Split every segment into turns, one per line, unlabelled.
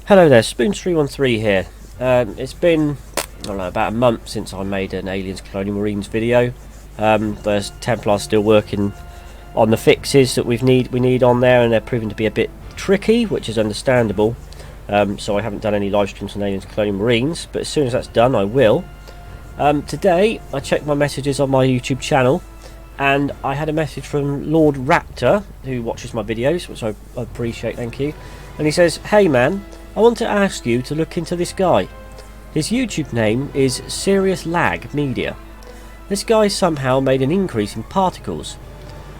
Hello there, Spoons313 here. It's been, I don't know, about a month since I made an Aliens Colonial Marines video. There's Templars still working on the fixes that we need on there, and they're proving to be a bit tricky, which is understandable. So I haven't done any live streams on Aliens Colonial Marines, but as soon as that's done I will. Today I checked my messages on my YouTube channel, and I had a message from Lord Raptor, who watches my videos, which I appreciate, thank you. And he says, "Hey man, I want to ask you to look into this guy. His YouTube name is Serious Lag Media. This guy somehow made an increase in particles.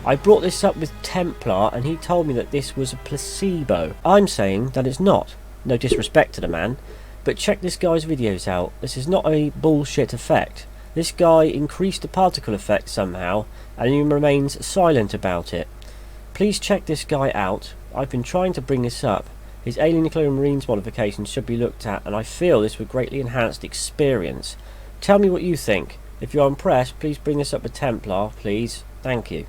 I brought this up with Templar and he told me that this was a placebo. I'm saying that it's not. No disrespect to the man, but check this guy's videos out. This is not a bullshit effect. This guy increased the particle effect somehow and he remains silent about it. Please check this guy out. I've been trying to bring this up. His Alien Colonial Marines modifications should be looked at, and I feel this would greatly enhance the experience. Tell me what you think. If you're impressed, please bring this up with Templar, please. Thank you."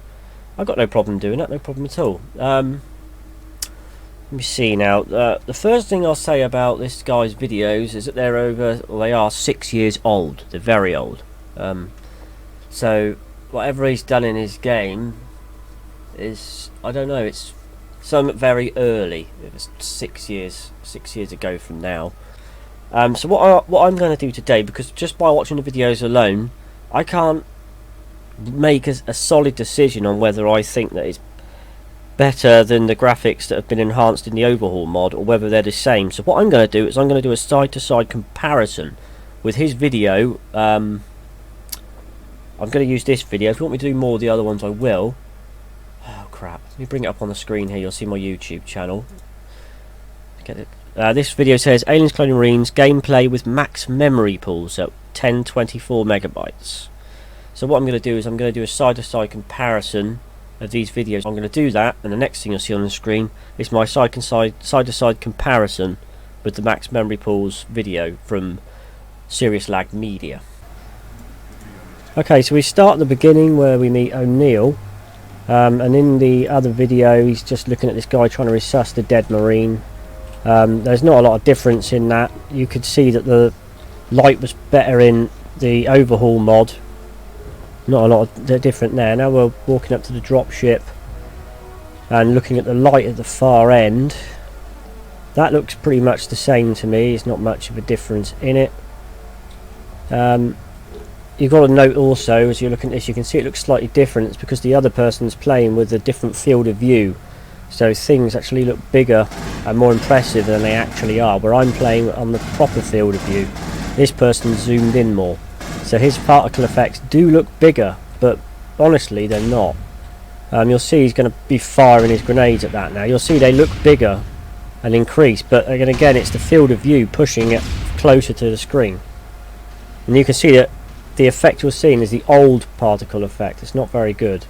I've got no problem doing that, no problem at all. Let me see now. The first thing I'll say about this guy's videos is that they are 6 years old. They're very old. So whatever he's done in his game is, I don't know, it's some very early. It was 6 years ago from now. So what I'm going to do today, because just by watching the videos alone I can't make a solid decision on whether I think that it's better than the graphics that have been enhanced in the Overhaul mod, or whether they're the same. So what I'm going to do is I'm going to do a side-to-side comparison with his video. I'm going to use this video. If you want me to do more of the other ones, I will. Oh crap, let me bring it up on the screen here. You'll see my YouTube channel. Get it. This video says Aliens Colonial Marines gameplay with max memory pools at 1024 megabytes. So what I'm going to do is I'm going to do a side-to-side comparison of these videos. I'm going to do that, and the next thing you'll see on the screen is my side-to-side comparison with the max memory pools video from Serious Lag Media. Okay, so we start at the beginning where we meet O'Neill. And in the other video he's just looking at this guy trying to resusc the dead marine. There's not a lot of difference in that. You could see that the light was better in the Overhaul mod. Not a lot of different there. Now we're walking up to the dropship and looking at the light at the far end. That looks pretty much the same to me. There's not much of a difference in it. You've got to note also, as you're looking at this, you can see it looks slightly different. It's because the other person's playing with a different field of view, so things actually look bigger and more impressive than they actually are. Where I'm playing on the proper field of view, this person's zoomed in more, so his particle effects do look bigger, but honestly they're not. You'll see he's going to be firing his grenades at that now. You'll see they look bigger and increased, but again it's the field of view pushing it closer to the screen, and you can see that the effect you're seeing is the old particle effect. It's not very good.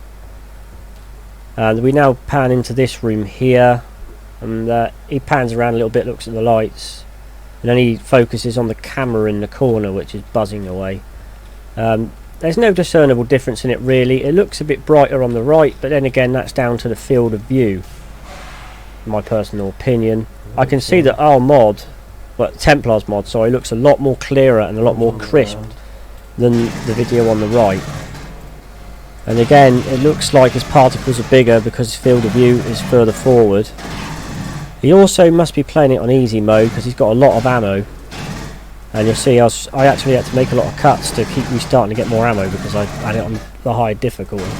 And we now pan into this room here, and he pans around a little bit, looks at the lights, and then he focuses on the camera in the corner, which is buzzing away. There's no discernible difference in it really. It looks a bit brighter on the right, but then again that's down to the field of view, in my personal opinion. I can see that our mod, well, Templar's mod, sorry, looks a lot more clearer and a lot more crisp than the video on the right. And again it looks like his particles are bigger because his field of view is further forward. He also must be playing it on easy mode because he's got a lot of ammo, and you'll see I actually had to make a lot of cuts to keep restarting to get more ammo because I had it on the high difficulty.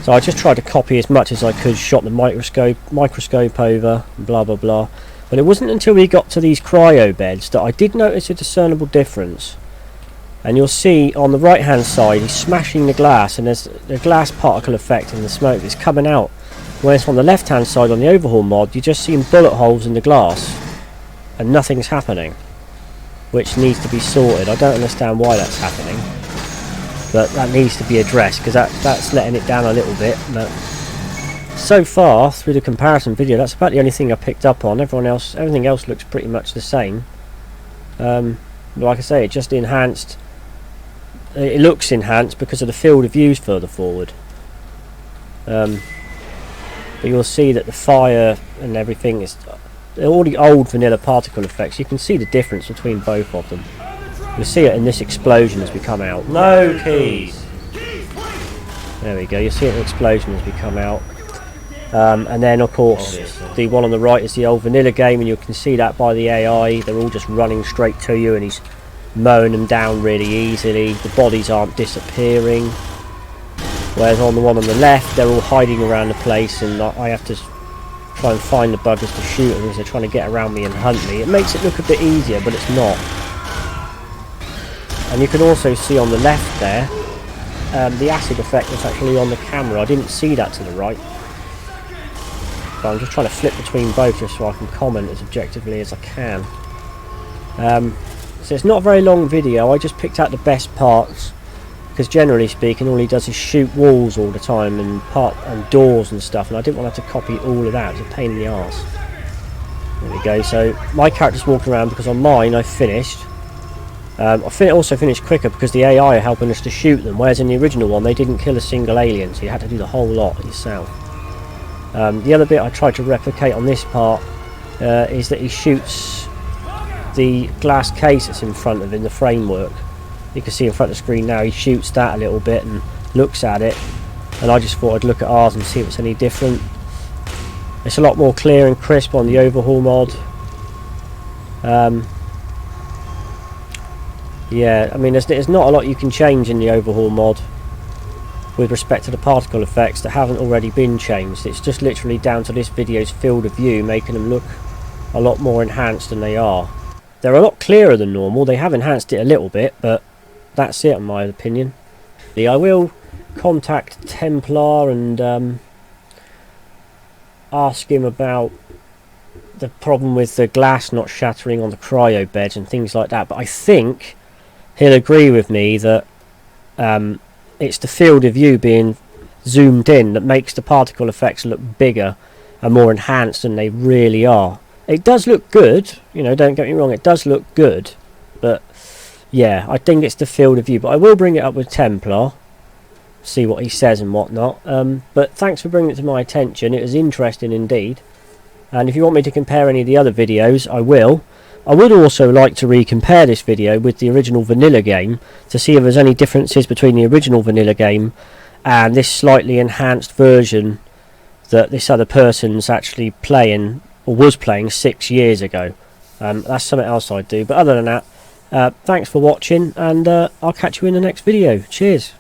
So I just tried to copy as much as I could, shot the microscope over, blah blah blah. But it wasn't until we got to these cryo beds that I did notice a discernible difference. And you'll see on the right hand side he's smashing the glass, and there's the glass particle effect in the smoke that's coming out, whereas on the left hand side on the Overhaul mod you're just seeing bullet holes in the glass and nothing's happening, which needs to be sorted. I don't understand why that's happening, but that needs to be addressed because that's letting it down a little bit. But so far through the comparison video that's about the only thing I picked up on. Everything else looks pretty much the same. Like I say, it just enhanced. It looks enhanced because of the field of views further forward. But you'll see that the fire and everything is all the old vanilla particle effects, you can see the difference between both of them. You'll see it in this explosion as we come out. No keys! There we go, you see it in the explosion as we come out. And then of course the one on the right is the old vanilla game, and you can see that by the AI. They're all just running straight to you and he's mowing them down really easily. The bodies aren't disappearing. Whereas on the one on the left, they're all hiding around the place, and I have to try and find the buggers to shoot them as they're trying to get around me and hunt me. It makes it look a bit easier, but it's not. And you can also see on the left there, the acid effect that's actually on the camera. I didn't see that to the right. But I'm just trying to flip between both just so I can comment as objectively as I can. So it's not a very long video. I just picked out the best parts, because generally speaking all he does is shoot walls all the time and doors and stuff, and I didn't want to have to copy all of that. It's a pain in the arse. There we go. So my character's walking around because on mine I finished. I also finished quicker because the AI are helping us to shoot them, whereas in the original one they didn't kill a single alien, so you had to do the whole lot yourself. The other bit I tried to replicate on this part is that he shoots the glass case that's in front of him, the framework. You can see in front of the screen now, he shoots that a little bit and looks at it, and I just thought I'd look at ours and see if it's any different. It's a lot more clear and crisp on the Overhaul mod. Yeah, I mean there's not a lot you can change in the Overhaul mod with respect to the particle effects that haven't already been changed. It's just literally down to this video's field of view, making them look a lot more enhanced than they are. They're a lot clearer than normal. They have enhanced it a little bit, but that's it in my opinion. I will contact Templar and ask him about the problem with the glass not shattering on the cryo beds and things like that, but I think he'll agree with me that it's the field of view being zoomed in that makes the particle effects look bigger and more enhanced than they really are. It does look good, you know, don't get me wrong, it does look good, but yeah, I think it's the field of view. But I will bring it up with Templar, see what he says and whatnot. But thanks for bringing it to my attention. It was interesting indeed, and if you want me to compare any of the other videos, I will. I would also like to recompare this video with the original vanilla game to see if there's any differences between the original vanilla game and this slightly enhanced version that this other person's actually playing, or was playing 6 years ago. That's something else I'd do. But other than that, thanks for watching, and I'll catch you in the next video. Cheers.